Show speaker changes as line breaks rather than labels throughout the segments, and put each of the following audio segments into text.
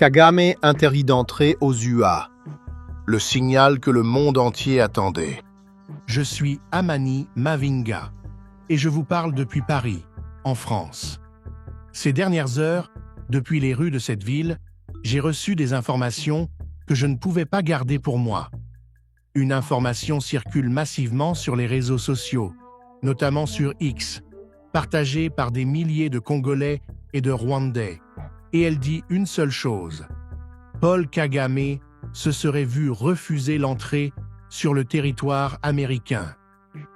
Kagame interdit d'entrer aux UA. Le signal que le monde entier attendait.
Je suis Amani Mavinga et je vous parle depuis Paris, en France. Ces dernières heures, depuis les rues de cette ville, j'ai reçu des informations que je ne pouvais pas garder pour moi. Une information circule massivement sur les réseaux sociaux, notamment sur X, partagée par des milliers de Congolais et de Rwandais. Et elle dit une seule chose. Paul Kagame se serait vu refuser l'entrée sur le territoire américain.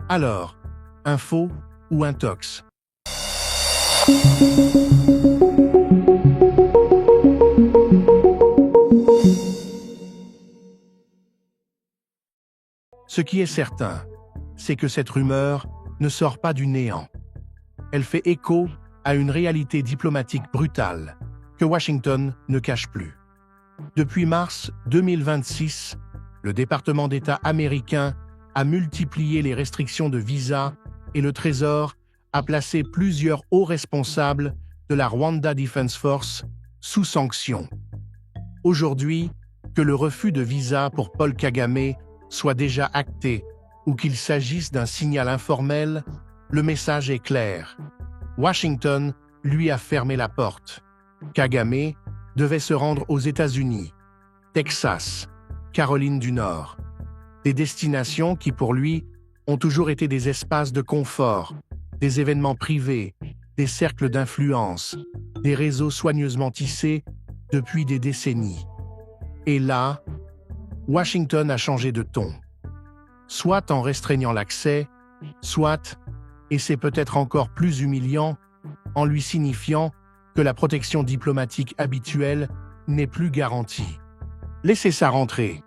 Alors, info ou intox? Ce qui est certain, c'est que cette rumeur ne sort pas du néant. Elle fait écho à une réalité diplomatique brutale que Washington ne cache plus. Depuis mars 2026, le département d'État américain a multiplié les restrictions de visa et le Trésor a placé plusieurs hauts responsables de la Rwanda Defense Force sous sanction. Aujourd'hui, que le refus de visa pour Paul Kagame soit déjà acté ou qu'il s'agisse d'un signal informel, le message est clair. Washington lui a fermé la porte. Kagame devait se rendre aux États-Unis, Texas, Caroline du Nord. Des destinations qui, pour lui, ont toujours été des espaces de confort, des événements privés, des cercles d'influence, des réseaux soigneusement tissés depuis des décennies. Et là, Washington a changé de ton. Soit en restreignant l'accès, soit, et c'est peut-être encore plus humiliant, en lui signifiant que la protection diplomatique habituelle n'est plus garantie. Laissez ça rentrer.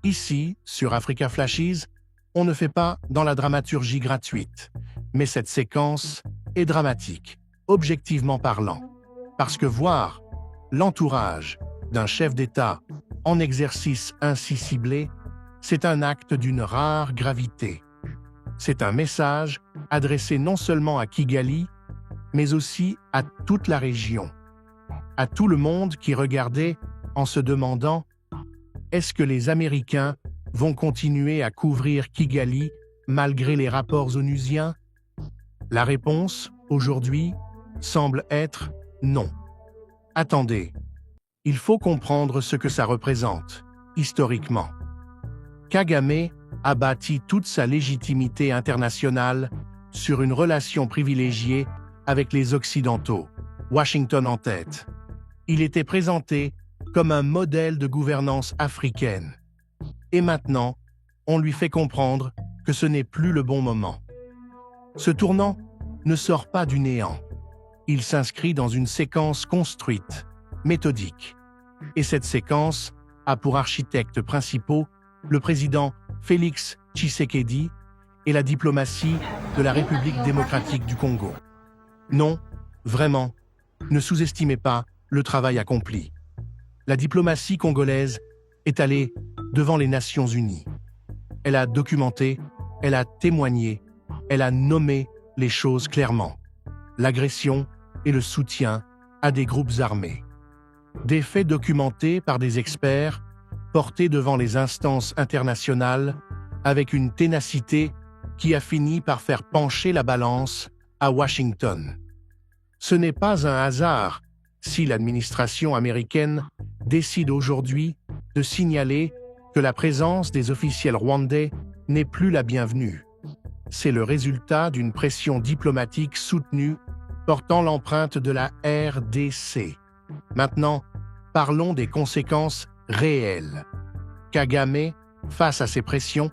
Ici, sur Africa Flashes, on ne fait pas dans la dramaturgie gratuite, mais cette séquence est dramatique, objectivement parlant, parce que voir l'entourage d'un chef d'État en exercice ainsi ciblé, c'est un acte d'une rare gravité. C'est un message adressé non seulement à Kigali, mais aussi à toute la région, à tout le monde qui regardait en se demandant « Est-ce que les Américains vont continuer à couvrir Kigali malgré les rapports onusiens ?» La réponse, aujourd'hui, semble être non. Attendez, il faut comprendre ce que ça représente, historiquement. Kagame a bâti toute sa légitimité internationale sur une relation privilégiée avec les Occidentaux, Washington en tête. Il était présenté comme un modèle de gouvernance africaine. Et maintenant, on lui fait comprendre que ce n'est plus le bon moment. Ce tournant ne sort pas du néant. Il s'inscrit dans une séquence construite, méthodique. Et cette séquence a pour architectes principaux le président Félix Tshisekedi et la diplomatie de la République démocratique du Congo. Non, vraiment, ne sous-estimez pas le travail accompli. La diplomatie congolaise est allée devant les Nations Unies. Elle a documenté, elle a témoigné, elle a nommé les choses clairement. L'agression et le soutien à des groupes armés. Des faits documentés par des experts, portés devant les instances internationales avec une ténacité qui a fini par faire pencher la balance à Washington. Ce n'est pas un hasard si l'administration américaine décide aujourd'hui de signaler que la présence des officiels rwandais n'est plus la bienvenue. C'est le résultat d'une pression diplomatique soutenue portant l'empreinte de la RDC. Maintenant, parlons des conséquences réelles. Kagame, face à ces pressions,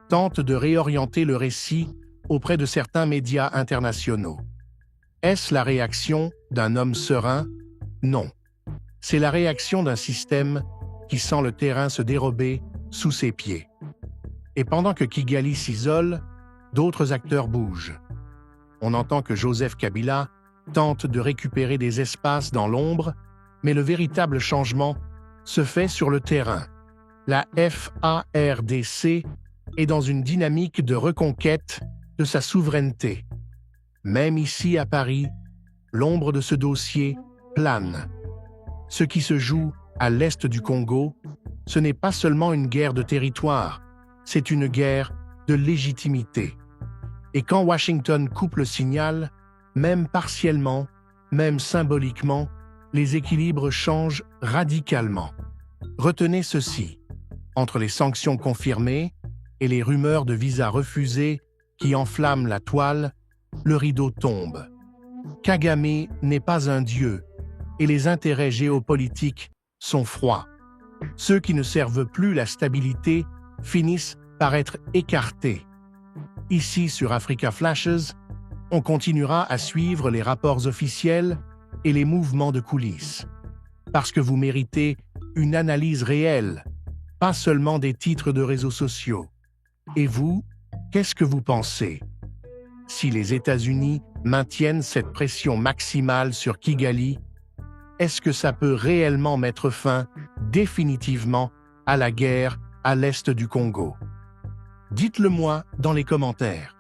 tente de réorienter le récit auprès de certains médias internationaux. Est-ce la réaction d'un homme serein? Non. C'est la réaction d'un système qui sent le terrain se dérober sous ses pieds. Et pendant que Kigali s'isole, d'autres acteurs bougent. On entend que Joseph Kabila tente de récupérer des espaces dans l'ombre, mais le véritable changement se fait sur le terrain. La FARDC est dans une dynamique de reconquête de sa souveraineté. Même ici à Paris, l'ombre de ce dossier plane. Ce qui se joue à l'est du Congo, ce n'est pas seulement une guerre de territoire, c'est une guerre de légitimité. Et quand Washington coupe le signal, même partiellement, même symboliquement, les équilibres changent radicalement. Retenez ceci, entre les sanctions confirmées et les rumeurs de visas refusés qui enflamment la toile, le rideau tombe. Kagame n'est pas un dieu, et les intérêts géopolitiques sont froids. Ceux qui ne servent plus la stabilité finissent par être écartés. Ici, sur Africa Flashes, on continuera à suivre les rapports officiels et les mouvements de coulisses. Parce que vous méritez une analyse réelle, pas seulement des titres de réseaux sociaux. Et vous, qu'est-ce que vous pensez? Si les États-Unis maintiennent cette pression maximale sur Kigali, est-ce que ça peut réellement mettre fin définitivement à la guerre à l'est du Congo? Dites-le moi dans les commentaires.